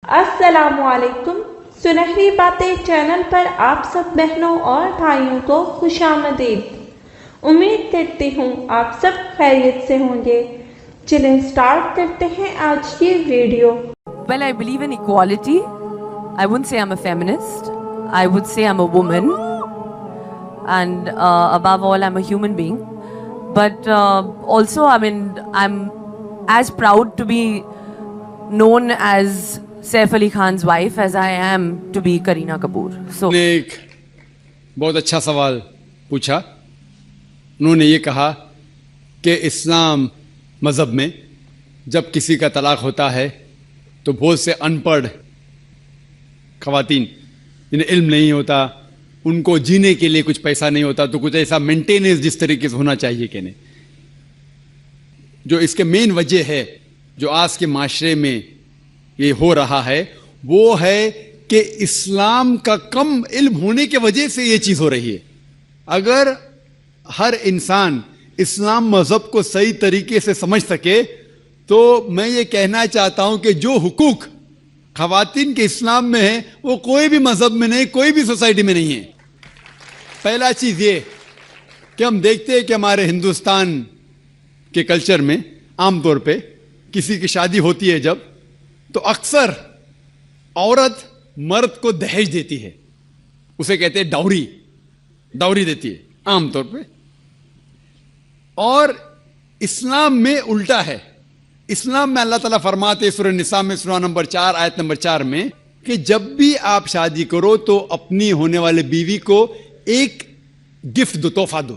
السلام علیکم. سنہری باتیں چینل پر آپ سب بہنوں اور بھائیوں کو خوش آمدید. امید کرتی ہوں آپ سب خیریت سے ہوں گے. چلیں سٹارٹ کرتے ہیں آج کی video. Well, I believe in equality. I wouldn't say I'm a feminist. I would say I'm a woman. And above all, I'm a human being. But also, I mean, I'm as proud to be known as Saif Ali Khan's wife as I am to be Kareena Kapoor. So نے ایک بہت اچھا سوال پوچھا. انہوں نے یہ کہا کہ اسلام مذہب میں جب کسی کا طلاق ہوتا ہے تو بہت سے ان پڑھ خواتین جنہیں علم نہیں ہوتا، ان کو جینے کے لیے کچھ پیسہ نہیں ہوتا، تو کچھ ایسا مینٹیننس جس طریقے سے ہونا چاہیے کہ نہیں. جو اس کے مین وجہ ہے جو آج کے معاشرے میں یہ ہو رہا ہے وہ ہے کہ اسلام کا کم علم ہونے کی وجہ سے یہ چیز ہو رہی ہے. اگر ہر انسان اسلام مذہب کو صحیح طریقے سے سمجھ سکے تو میں یہ کہنا چاہتا ہوں کہ جو حقوق خواتین کے اسلام میں ہیں وہ کوئی بھی مذہب میں نہیں، کوئی بھی سوسائٹی میں نہیں ہے. پہلا چیز یہ کہ ہم دیکھتے ہیں کہ ہمارے ہندوستان کے کلچر میں عام طور پہ کسی کی شادی ہوتی ہے جب تو اکثر عورت مرد کو دہیج دیتی ہے، اسے کہتے ہیں ڈاوری دیتی ہے عام طور پہ. اور اسلام میں الٹا ہے. اسلام میں اللہ تعالیٰ فرماتے ہیں سورہ نساء میں سورہ نمبر 4 آیت نمبر 4 میں کہ جب بھی آپ شادی کرو تو اپنی ہونے والے بیوی کو ایک گفٹ دو، تحفہ دو.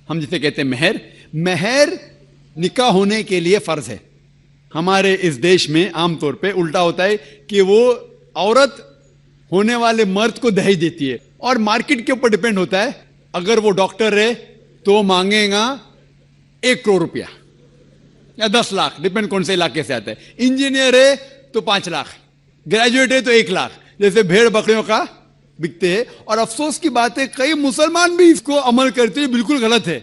ہم جسے کہتے ہیں مہر نکاح ہونے کے لیے فرض ہے. ہمارے اس دیش میں عام طور پہ الٹا ہوتا ہے کہ وہ عورت ہونے والے مرد کو دہیج دیتی ہے اور مارکیٹ کے اوپر ڈیپینڈ ہوتا ہے. اگر وہ ڈاکٹر ہے تو مانگے گا 1 کروڑ روپیہ یا 10 لاکھ، ڈیپینڈ کون سے علاقے سے آتا ہے. انجینئر ہے تو 5 لاکھ، گریجویٹ ہے تو 1 لاکھ، جیسے بھیڑ بکریوں کا بکتے ہیں. اور افسوس کی بات ہے کئی مسلمان بھی اس کو عمل کرتے ہیں، بالکل غلط ہے.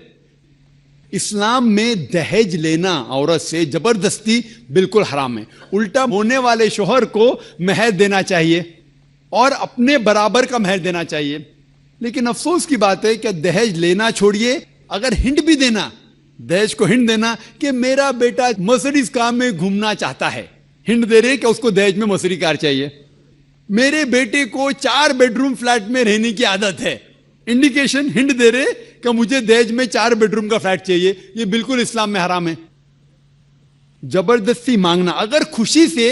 اسلام میں دہیج لینا عورت سے زبردستی بالکل حرام ہے. الٹا ہونے والے شوہر کو مہر دینا چاہیے اور اپنے برابر کا مہر دینا چاہیے. لیکن افسوس کی بات ہے کہ دہیج لینا چھوڑیے، اگر ہنٹ بھی دینا، دہیج کو ہنٹ دینا کہ میرا بیٹا مرسڈیز کار میں گھومنا چاہتا ہے، ہنٹ دے رہے کہ اس کو دہیج میں مرسڈیز کار چاہیے. میرے بیٹے کو 4 بیڈ روم فلیٹ میں رہنے کی عادت ہے، انڈیکیشن ہنٹ دے رہے کہ مجھے دہیج میں 4 بیڈ روم کا فلیٹ چاہیے. یہ بالکل اسلام میں حرام ہے. زبردستی مانگنا، اگر خوشی سے،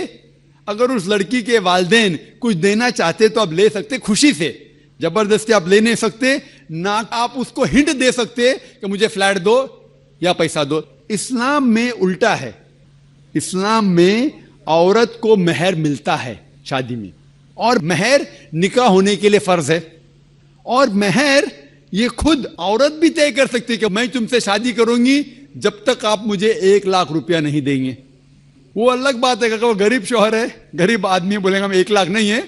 اگر اس لڑکی کے والدین کچھ دینا چاہتے تو آپ لے سکتے خوشی سے. زبردستی آپ لے نہیں سکتے، نہ آپ اس کو ہنٹ دے سکتے کہ مجھے فلیٹ دو یا پیسہ دو. اسلام میں الٹا ہے. اسلام میں عورت کو مہر ملتا ہے شادی میں، اور مہر نکاح ہونے کے لیے فرض ہے. اور مہر یہ خود عورت بھی طے کر سکتی کہ میں تم سے شادی کروں گی جب تک آپ مجھے 1 لاکھ روپیہ نہیں دیں گے. وہ الگ بات ہے کہ وہ غریب شوہر ہے، غریب آدمی بولے گا میں 1 لاکھ نہیں ہے،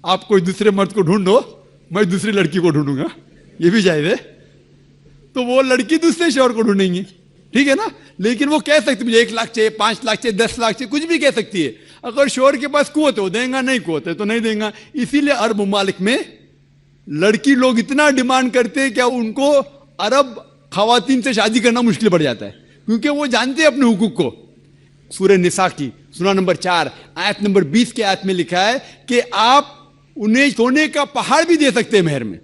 آپ کوئی دوسرے مرد کو ڈھونڈو، میں دوسری لڑکی کو ڈھونڈوں گا، یہ بھی جائز ہے. تو وہ لڑکی دوسرے شوہر کو ڈھونڈیں گی، ٹھیک ہے نا. لیکن وہ کہہ سکتی مجھے 1 لاکھ چاہیے، 5 لاکھ چاہیے، 10 لاکھ چاہیے، کچھ بھی کہہ سکتی ہے. اگر شوہر کے پاس قوت ہے وہ دیں گا، نہیں قوت ہے تو نہیں دیں گا. اسی لیے عرب ممالک میں لڑکی لوگ اتنا ڈیمانڈ کرتے ہیں کہ ان کو عرب خواتین سے شادی کرنا مشکل پڑ جاتا ہے، کیونکہ وہ جانتے ہیں اپنے حقوق کو. سورہ نساء کی سورہ نمبر 4 آیت نمبر 20 کے آیت میں لکھا ہے کہ آپ انہیں سونے کا پہاڑ بھی دے سکتے ہیں مہر میں،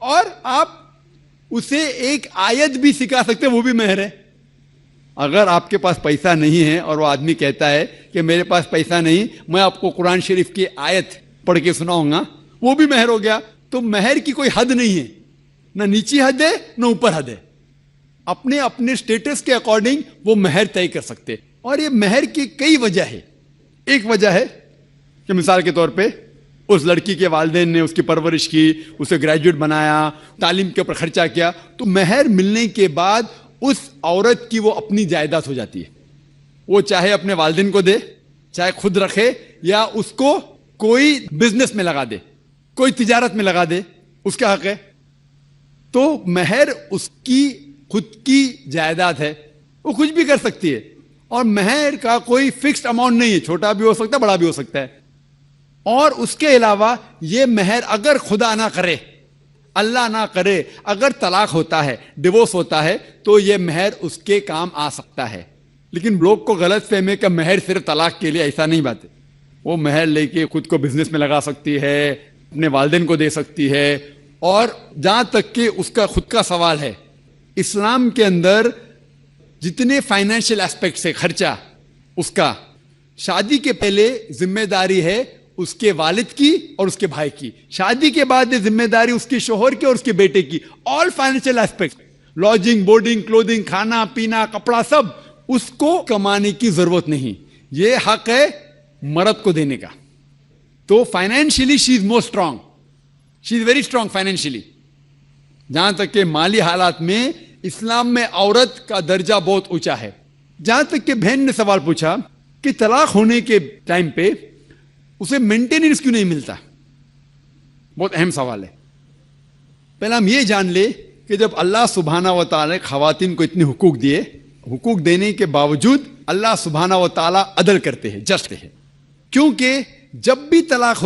اور آپ اسے ایک آیت بھی سکھا سکتے ہیں، وہ بھی مہر ہے. اگر آپ کے پاس پیسہ نہیں ہے اور وہ آدمی کہتا ہے کہ میرے پاس پیسہ نہیں، میں آپ کو قرآن شریف کی آیت پڑھ کے سناؤں گا، وہ بھی مہر ہو گیا. تو مہر کی کوئی حد نہیں ہے، نہ نیچی حد ہے نہ اوپر حد ہے. اپنے اپنے سٹیٹس کے اکارڈنگ وہ مہر طے کر سکتے. اور یہ مہر کی کئی وجہ ہے. ایک وجہ ہے کہ مثال کے طور پہ اس لڑکی کے والدین نے اس کی پرورش کی، اسے گریجویٹ بنایا، تعلیم کے اوپر خرچہ کیا، تو مہر ملنے کے بعد اس عورت کی وہ اپنی جائیداد ہو جاتی ہے. وہ چاہے اپنے والدین کو دے، چاہے خود رکھے، یا اس کو کوئی بزنس میں لگا دے، کوئی تجارت میں لگا دے، اس کا حق ہے. تو مہر اس کی خود کی جائیداد ہے، وہ کچھ بھی کر سکتی ہے. اور مہر کا کوئی فکسڈ اماؤنٹ نہیں ہے, چھوٹا بھی ہو سکتا ہے, بڑا بھی ہو سکتا ہے. اور اس کے علاوہ یہ مہر اگر خدا نہ کرے, اللہ نہ کرے, اگر طلاق ہوتا ہے, ڈیورس ہوتا ہے, تو یہ مہر اس کے کام آ سکتا ہے. لیکن لوگ کو غلط فہمی کہ مہر صرف طلاق کے لیے, ایسا نہیں بات ہے. وہ مہر لے کے خود کو بزنس میں لگا سکتی ہے, اپنے والدین کو دے سکتی ہے. اور جہاں تک کہ اس کا خود کا سوال ہے, اسلام کے اندر جتنے فائنینشیل ایسپیکٹس ہے خرچہ اس کا, شادی کے پہلے ذمہ داری ہے اس کے والد کی اور اس کے بھائی کی, شادی کے بعد یہ ذمہ داری اس کے شوہر کی اور اس کے بیٹے کی. آل فائنینشیل ایسپیکٹس, لاڈجنگ, بورڈنگ, کلودنگ, کھانا پینا, کپڑا, سب اس کو کمانے کی ضرورت نہیں. یہ حق ہے مرد کو دینے کا. تو financially she is more strong, she is very strong financially. جہاں تک کہ مالی حالات میں اسلام میں عورت کا درجہ بہت اونچا ہے. جہاں تک کہ بہن نے سوال پوچھا کہ طلاق ہونے کے ٹائم پہ اسے مینٹیننس کیوں نہیں ملتا, بہت اہم سوال ہے. پہلا ہم یہ جان لے کہ جب اللہ سبحانہ و تعالی خواتین کو اتنے حقوق دیے, حقوق دینے کے باوجود اللہ سبحانہ و تعالی عدل کرتے ہیں, جسٹ ہے. کیونکہ جب بھی طلاق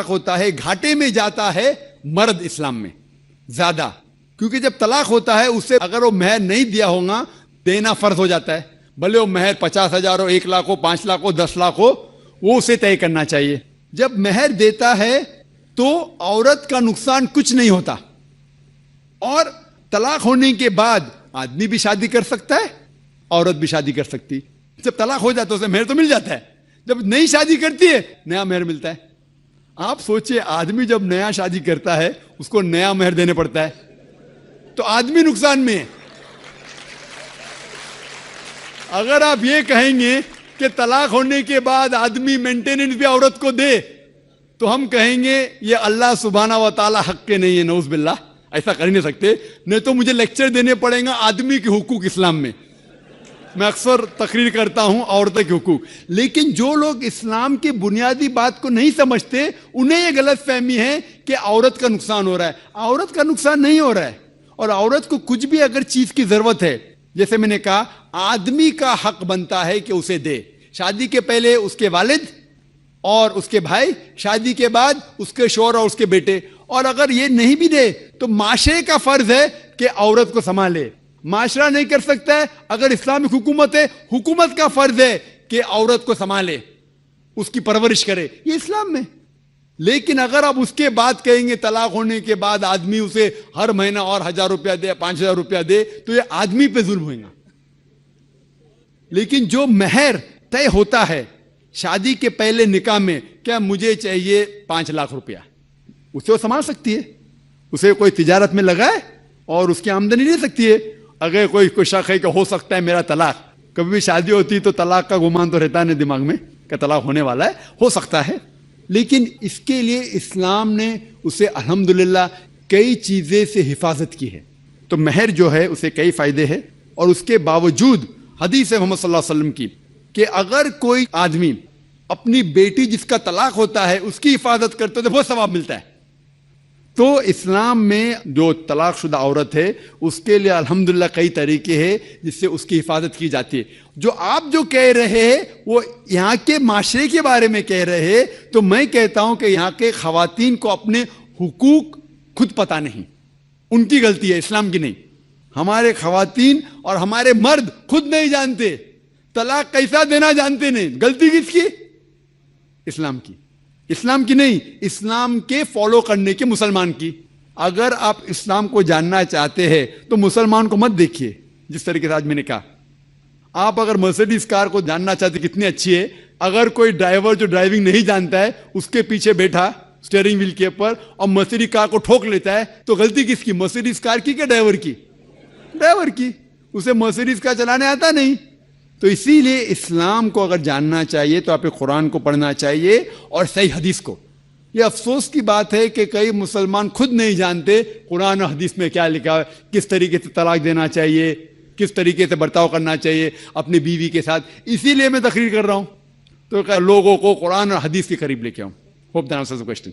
ہوتا ہے گھاٹے میں جاتا ہے مرد اسلام میں زیادہ. کیونکہ جب طلاق ہوتا ہے اسے اگر وہ مہر نہیں دیا ہوگا دینا فرض ہو جاتا ہے, بھلے وہ مہر 50,000 ہو, 1 لاکھ ہو, 5 لاکھ ہو, 10 لاکھ ہو, وہ اسے طے کرنا چاہیے. جب مہر دیتا ہے تو عورت کا نقصان کچھ نہیں ہوتا. اور طلاق ہونے کے بعد آدمی بھی شادی کر سکتا ہے, عورت بھی شادی کر سکتی. جب طلاق ہو جاتا ہے اسے مہر تو مل جاتا ہے, جب نئی شادی کرتی ہے نیا مہر ملتا ہے. آپ سوچئے آدمی جب نیا شادی کرتا ہے اس کو نیا مہر دینے پڑتا ہے, تو آدمی نقصان میں ہے. اگر آپ یہ کہیں گے کہ طلاق ہونے کے بعد آدمی مینٹیننس بھی عورت کو دے, تو ہم کہیں گے یہ اللہ سبحانہ و تعالی حق کے نہیں ہے, نعوذ باللہ. ایسا کر ہی نہیں سکتے, نہیں تو مجھے لیکچر دینے پڑیں گا آدمی کے حقوق اسلام میں. میں اکثر تقریر کرتا ہوں عورتوں کے حقوق. لیکن جو لوگ اسلام کی بنیادی بات کو نہیں سمجھتے انہیں یہ غلط فہمی ہے کہ عورت کا نقصان ہو رہا ہے. عورت کا نقصان نہیں ہو رہا ہے. اور عورت کو کچھ بھی اگر چیز کی ضرورت ہے, جیسے میں نے کہا, آدمی کا حق بنتا ہے کہ اسے دے. شادی کے پہلے اس کے والد اور اس کے بھائی, شادی کے بعد اس کے شوہر اور اس کے بیٹے. اور اگر یہ نہیں بھی دے تو معاشرے کا فرض ہے کہ عورت کو سنبھالے. معاشرہ نہیں کر سکتا ہے, اگر اسلامک حکومت ہے, حکومت کا فرض ہے کہ عورت کو سنبھالے, اس کی پرورش کرے. یہ اسلام میں. لیکن اگر آپ اس کے بعد کہیں گے طلاق ہونے کے بعد آدمی اسے ہر مہینہ اور 1,000 روپیہ دے, 5,000 روپیہ دے, تو یہ آدمی پہ ظلم ہوئے گا. لیکن جو مہر طے ہوتا ہے شادی کے پہلے نکاح میں, کیا مجھے چاہیے 5 لاکھ روپیہ, اسے وہ سنبھال سکتی ہے. اسے کوئی تجارت میں لگائے اور اس کی آمدنی لے سکتی ہے. اگر کوئی شک ہے کہ ہو سکتا ہے میرا طلاق, کبھی بھی شادی ہوتی تو طلاق کا گمان تو رہتا نہیں دماغ میں کہ طلاق ہونے والا ہے, ہو سکتا ہے. لیکن اس کے لیے اسلام نے اسے الحمدللہ کئی چیزیں سے حفاظت کی ہے. تو مہر جو ہے اسے کئی فائدے ہیں. اور اس کے باوجود حدیث محمد صلی اللہ علیہ وسلم کی کہ اگر کوئی آدمی اپنی بیٹی جس کا طلاق ہوتا ہے اس کی حفاظت کرتے تو بہت ثواب ملتا ہے. تو اسلام میں جو طلاق شدہ عورت ہے اس کے لیے الحمدللہ کئی طریقے ہیں جس سے اس کی حفاظت کی جاتی ہے. جو آپ جو کہہ رہے ہیں وہ یہاں کے معاشرے کے بارے میں کہہ رہے ہیں, تو میں کہتا ہوں کہ یہاں کے خواتین کو اپنے حقوق خود پتہ نہیں, ان کی غلطی ہے, اسلام کی نہیں. ہمارے خواتین اور ہمارے مرد خود نہیں جانتے, طلاق کیسا دینا جانتے نہیں. غلطی کس کی؟ اسلام کی. اسلام کی نہیں, اسلام کے فالو کرنے کی, مسلمان کی. اگر آپ اسلام کو جاننا چاہتے ہیں تو مسلمان کو مت دیکھیے. جس طریقے سے آج میں نے کہا, آپ اگر مرسیڈیز کار کو جاننا چاہتے کتنی اچھی ہے, اگر کوئی ڈرائیور جو ڈرائیونگ نہیں جانتا ہے اس کے پیچھے بیٹھا اسٹیئرنگ ویل کے اوپر اور مرسیڈیز کار کو ٹھوک لیتا ہے, تو غلطی کس کی؟ مرسیڈیز کار کی کہ ڈرائیور کی؟ ڈرائیور کی. اسے مرسیڈیز کار چلانے آتا نہیں. تو اسی لیے اسلام کو اگر جاننا چاہیے تو آپ قرآن کو پڑھنا چاہیے اور صحیح حدیث کو. یہ افسوس کی بات ہے کہ کئی مسلمان خود نہیں جانتے قرآن اور حدیث میں کیا لکھا ہے, کس طریقے سے طلاق دینا چاہیے, کس طریقے سے برتاؤ کرنا چاہیے اپنی بیوی کے ساتھ. اسی لیے میں تقریر کر رہا ہوں, تو لوگوں کو قرآن اور حدیث کے قریب لے کے آؤں. Hope that answers the question.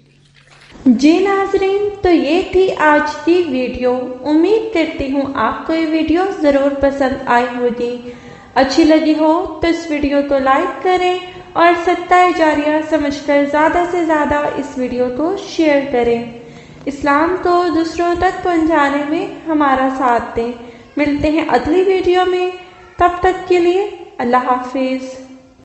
جی ناظرین, تو یہ تھی آج کی ویڈیو. امید کرتی ہوں آپ کو یہ ویڈیو ضرور پسند آئی ہوگی. اچھی لگی ہو تو اس ویڈیو کو لائک کریں اور صدقہ جاریہ سمجھ کر زیادہ سے زیادہ اس ویڈیو کو شیئر کریں۔ اسلام کو دوسروں تک پہنچانے میں ہمارا ساتھ دیں۔ ملتے ہیں اگلی ویڈیو میں، تب تک کے لیے اللہ حافظ۔